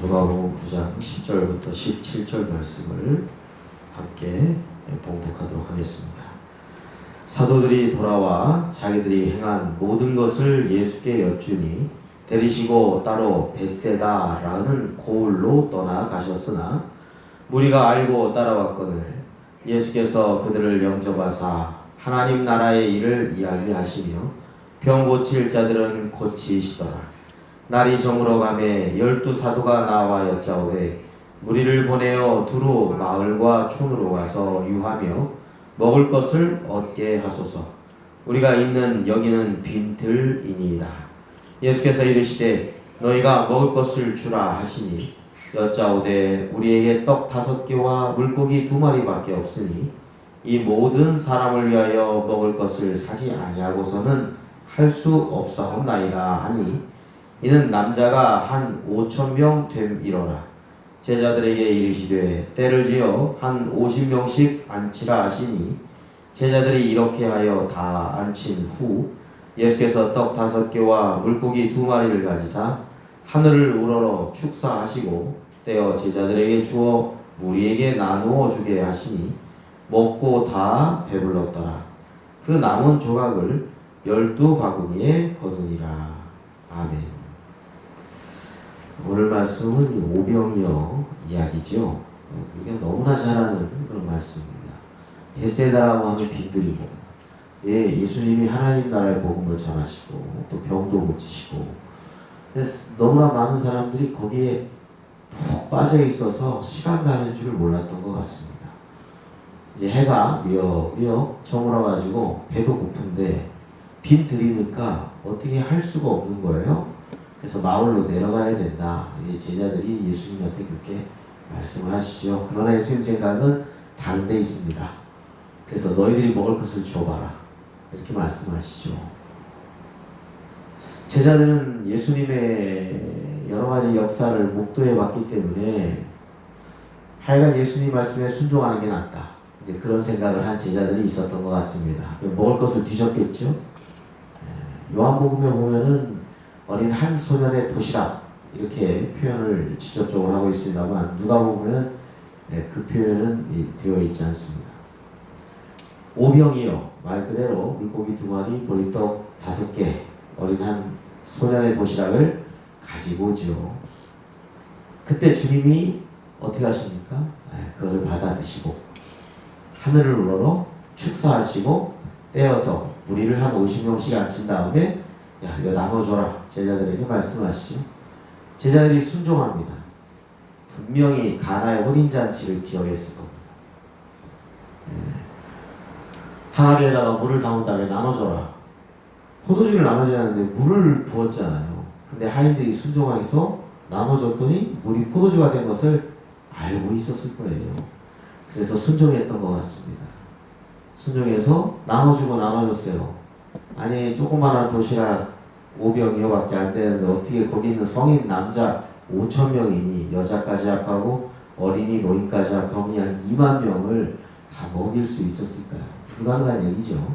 누가복음 9장 10절부터 17절 말씀을 함께 봉독하도록 하겠습니다. 사도들이 돌아와 자기들이 행한 모든 것을 예수께 여쭈니 데리시고 따로 벳세다라는 고을로 떠나가셨으나 무리가 알고 따라왔거늘 예수께서 그들을 영접하사 하나님 나라의 일을 이야기하시며 병 고칠 자들은 고치시더라. 날이 저물어 가매 12사도가 나와 여짜오되 무리를 보내어 두루 마을과 촌으로 가서 유하며 먹을 것을 얻게 하소서. 우리가 있는 여기는 빈들이니이다. 예수께서 이르시되 너희가 먹을 것을 주라 하시니 여짜오되 우리에게 떡 5개와 물고기 2마리밖에 없으니 이 모든 사람을 위하여 먹을 것을 사지 아니하고서는 할 수 없사옵나이다 하니 이는 남자가 한 5,000명 됨이로라. 제자들에게 이르시되 때를 지어 한 50명씩 앉히라 하시니 제자들이 이렇게 하여 다 앉힌 후 예수께서 떡 5개와 물고기 2마리를 가지사 하늘을 우러러 축사하시고 떼어 제자들에게 주어 무리에게 나누어 주게 하시니 먹고 다 배불렀더라. 그 남은 조각을 12바구니에 거두니라. 아멘. 오늘 말씀은 오병이어 이야기죠. 우리가 너무나 잘 아는 그런 말씀입니다. 벳세다라고 하면 빈들입니다. 예, 예수님이 하나님 나라의 복음을 전하시고 또 병도 고치시고 너무나 많은 사람들이 거기에 푹 빠져 있어서 시간 가는 줄 몰랐던 것 같습니다. 이제 해가 미역미역 저물어가지고 배도 고픈데 빈들이니까 어떻게 할 수가 없는 거예요. 그래서 마을로 내려가야 된다. 제자들이 예수님한테 그렇게 말씀을 하시죠. 그러나 예수님 생각은 다른 데 있습니다. 그래서 너희들이 먹을 것을 줘봐라. 이렇게 말씀하시죠. 제자들은 예수님의 여러 가지 역사를 목도해 봤기 때문에 하여간 예수님 말씀에 순종하는 게 낫다. 이제 그런 생각을 한 제자들이 있었던 것 같습니다. 먹을 것을 뒤졌겠죠. 요한복음에 보면은 어린 한 소년의 도시락 이렇게 표현을 직접적으로 하고 있습니다만 누가복음에는 그 표현은 되어 있지 않습니다. 오병이어 말 그대로 물고기 2마리 보리떡 5개 어린 한 소년의 도시락을 가지고 오죠. 그때 주님이 어떻게 하십니까? 그것을 받아 드시고 하늘을 우러러 축사하시고 떼어서 무리를 한 50명씩 앉힌 다음에 야, 이거 나눠줘라. 제자들에게 말씀하시죠. 제자들이 순종합니다. 분명히 가나의 혼인잔치를 기억했을 겁니다. 항아리에다가 물을 담은 다음에 나눠줘라. 포도주를 나눠줘야 하는데 물을 부었잖아요. 근데 하인들이 순종해서 나눠줬더니 물이 포도주가 된 것을 알고 있었을 거예요. 그래서 순종했던 것 같습니다. 순종해서 나눠줬어요. 아니 조그마한 도시락 5병이어밖에 안 되는데 어떻게 거기 있는 성인 남자 5,000명이니 여자까지 합하고 어린이 노인까지 합하면 한 2만 명을 다 먹일 수 있었을까요? 불가능한 얘기죠.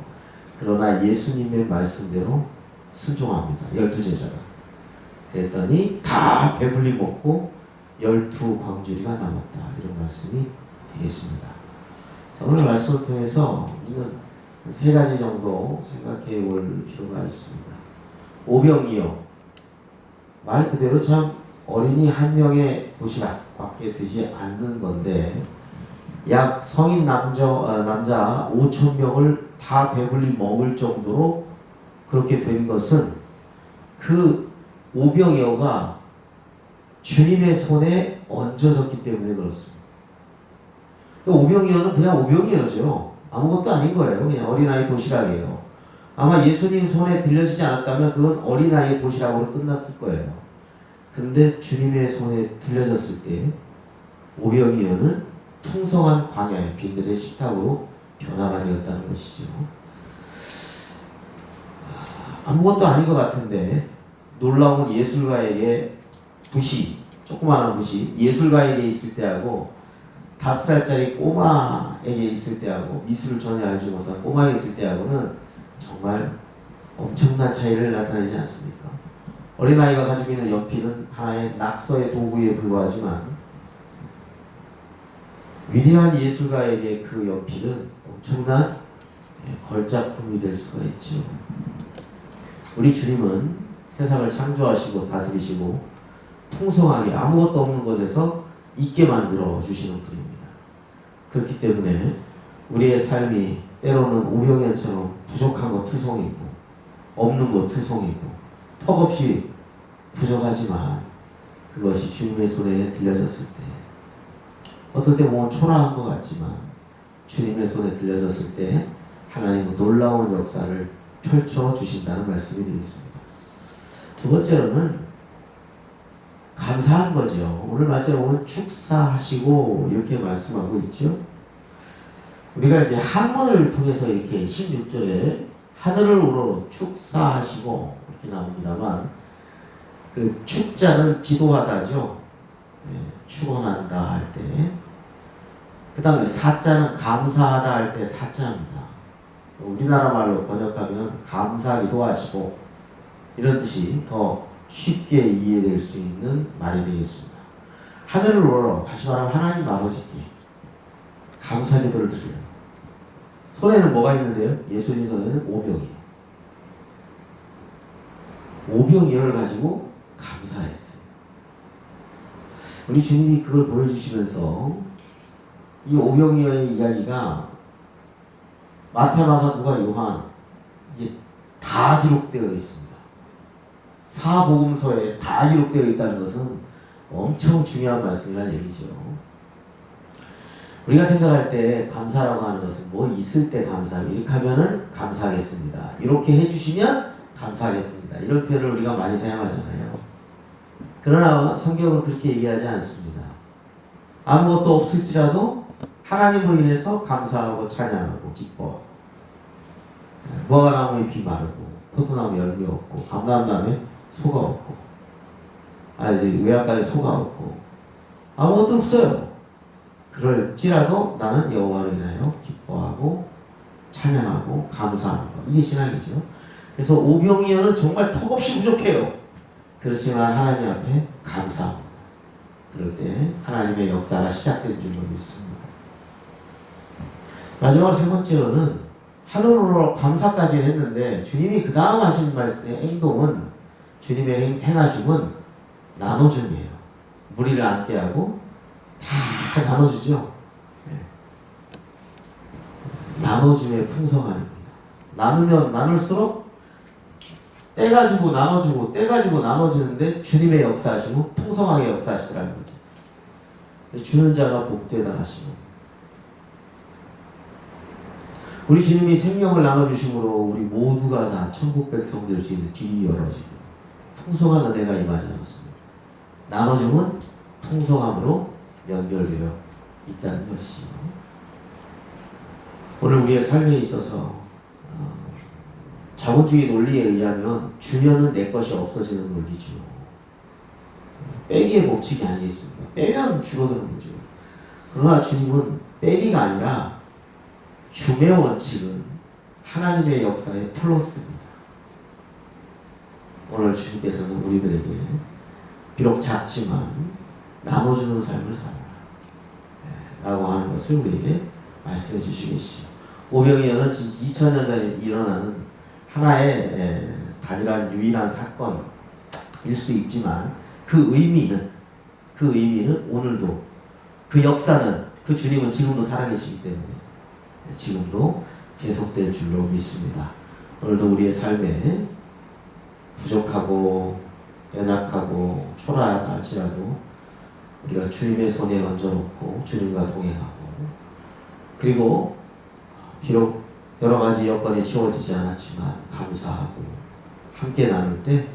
그러나 예수님의 말씀대로 순종합니다. 12제자가. 그랬더니 다 배불리 먹고 12광주리가 남았다. 이런 말씀이 되겠습니다. 자, 오늘 말씀을 통해서 우리는 3가지 정도 생각해 볼 필요가 있습니다. 오병이어 말 그대로 참 어린이 한 명의 도시락밖에 되지 않는 건데 약 성인 남자 5,000명을 다 배불리 먹을 정도로 그렇게 된 것은 그 오병이어가 주님의 손에 얹어졌기 때문에 그렇습니다. 오병이어는 그냥 오병이어죠. 아무것도 아닌 거예요. 그냥 어린아이 도시락이에요. 아마 예수님 손에 들려지지 않았다면 그건 어린아이의 도시락으로 끝났을 거예요. 근데 주님의 손에 들려졌을 때 오병이어는 풍성한 광야의 빈들의 식탁으로 변화가 되었다는 것이죠. 아무것도 아닌 것 같은데 놀라운 예술가에게 조그마한 붓이 예술가에게 있을 때하고 5살짜리 꼬마에게 있을 때하고 미술을 전혀 알지 못한 꼬마에게 있을 때하고는 정말 엄청난 차이를 나타내지 않습니까? 어린아이가 가지고 있는 연필은 하나의 낙서의 도구에 불과하지만 위대한 예술가에게 그 연필은 엄청난 걸작품이 될 수가 있죠. 우리 주님은 세상을 창조하시고 다스리시고 풍성하게 아무것도 없는 곳에서 있게 만들어 주시는 분입니다. 그렇기 때문에 우리의 삶이 때로는 오병이어처럼 부족한 것 투성이고 없는 것 투성이고 턱없이 부족하지만 그것이 주님의 손에 들려졌을 때 어떨 때 보면 초라한 것 같지만 주님의 손에 들려졌을 때 하나님은 놀라운 역사를 펼쳐 주신다는 말씀이 되겠습니다. 두 번째로는 감사한 거죠. 오늘 말씀에 보면 축사하시고 이렇게 말씀하고 있죠. 우리가 이제 한문을 통해서 이렇게 16절에 하늘을 우러러 축사하시고 이렇게 나옵니다만 그 축자는 기도하다죠. 축원한다 할 때. 그 다음에 사자는 감사하다 할 때 사자입니다. 우리나라 말로 번역하면 감사기도 하시고 이런 뜻이 더 쉽게 이해될 수 있는 말이 되겠습니다. 하늘을 우러러 다시 말하면 하나님 아버지께 감사기도를 드려요. 손에는 뭐가 있는데요? 예수님 손에는 오병이에요. 오병이어를 가지고 감사했어요. 우리 주님이 그걸 보여주시면서 이 오병이어의 이야기가 마태, 마가, 누가, 요한 이게 다 기록되어 있습니다. 사복음서에 다 기록되어 있다는 것은 엄청 중요한 말씀이라는 얘기죠. 우리가 생각할 때 감사라고 하는 것은 뭐 있을 때 감사하기, 이렇게 하면은 감사하겠습니다. 이렇게 해주시면 감사하겠습니다. 이런 표현을 우리가 많이 사용하잖아요. 그러나 성경은 그렇게 얘기하지 않습니다. 아무것도 없을지라도 하나님으로 인해서 감사하고 찬양하고 기뻐하고 무화과나무에 비 마르고 포도나무에 열매 없고 감람나무에 소가 없고 이제 외양간에 소가 없고 아무것도 없어요. 그럴지라도 나는 여호와를 인하여 기뻐하고 찬양하고 감사하는 것. 이게 신앙이죠. 그래서 오병이어는 정말 턱없이 부족해요. 그렇지만 하나님 앞에 감사합니다. 그럴 때 하나님의 역사가 시작된 줄로 믿습니다. 마지막으로 세 번째로는 하늘으로 감사까지 했는데 주님이 그 다음 하신 말씀의 행동은 주님의 행하심은 나눠줌이에요. 무리를 앉게 하고 다 나눠주죠. 네. 나눠줌의 풍성함입니다. 나누면 나눌수록 떼가지고 나눠주고 떼가지고 나눠주는데 주님의 역사하심은 풍성하게 역사하시더라는 거죠. 주는 자가 복되다 하시고 우리 주님이 생명을 나눠주심으로 우리 모두가 다 천국 백성 될 수 있는 길이 열어지고 풍성한 은혜가 임하지 않습니다. 나눠줌은 풍성함으로 연결되어 있다는 것이죠. 오늘 우리의 삶에 있어서 자본주의 논리에 의하면 주면은 내 것이 없어지는 논리죠. 빼기의 법칙이 아니겠습니까? 빼면 줄어드는 거죠. 그러나 주님은 빼기가 아니라 줌의 원칙은 하나님의 역사에 플러스입니다. 오늘 주님께서는 우리들에게 비록 작지만 나눠주는 삶을 살아라 라고 하는 것을 우리에게 말씀해 주시겠지요. 오병이어는 2000년 전에 일어나는 하나의 단일한 유일한 사건일 수 있지만 그 의미는 오늘도 그 역사는 그 주님은 지금도 살아계시기 때문에 지금도 계속될 줄로 믿습니다. 오늘도 우리의 삶에 부족하고 연약하고 초라하다 할지라도 우리가 주님의 손에 얹어놓고 주님과 동행하고 그리고 비록 여러 가지 여건이 채워지지 않았지만 감사하고 함께 나눌 때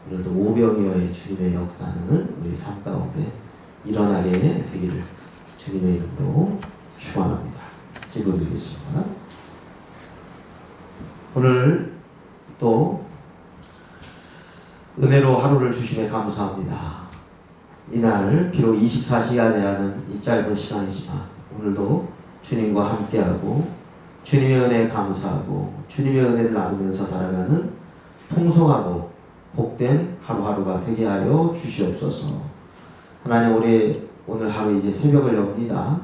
오늘도 오병이어의 주님의 역사는 우리 삶 가운데 일어나게 되기를 주님의 이름으로 축원합니다. 기도드리겠습니다. 오늘 또 은혜로 하루를 주심에 감사합니다. 이날 비록 24시간이라는 이 짧은 시간이지만 오늘도 주님과 함께하고 주님의 은혜에 감사하고 주님의 은혜를 나누면서 살아가는 풍성하고 복된 하루하루가 되게 하여 주시옵소서. 하나님, 오늘 하루 이제 새벽을 엽니다.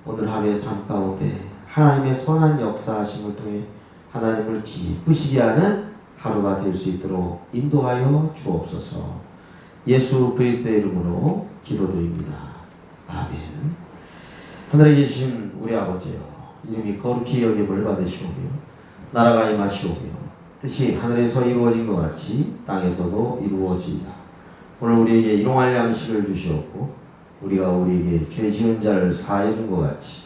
오늘 하루의 삶 가운데 하나님의 선한 역사하심을 통해 하나님을 기쁘시게 하는 하루가 될 수 있도록 인도하여 주옵소서. 예수 그리스도의 이름으로 기도드립니다. 아멘. 하늘에 계신 우리 아버지여, 이름이 거룩히 여김을 받으시오며 나라가 임하시오며 뜻이 하늘에서 이루어진 것 같이 땅에서도 이루어지이다. 오늘 우리에게 일용할 양식을 주시옵고 우리가 우리에게 죄 지은 자를 사하여 준 것 같이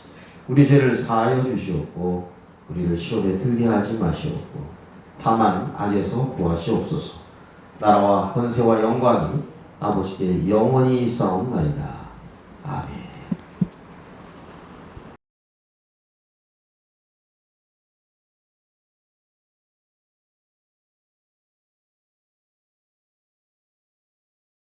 우리 죄를 사하여 주시옵고 우리를 시험에 들게 하지 마시옵고 다만 악에서 구하시옵소서. 나라와 권세와 영광이 아버지께 영원히 있사옵나이다. 아멘.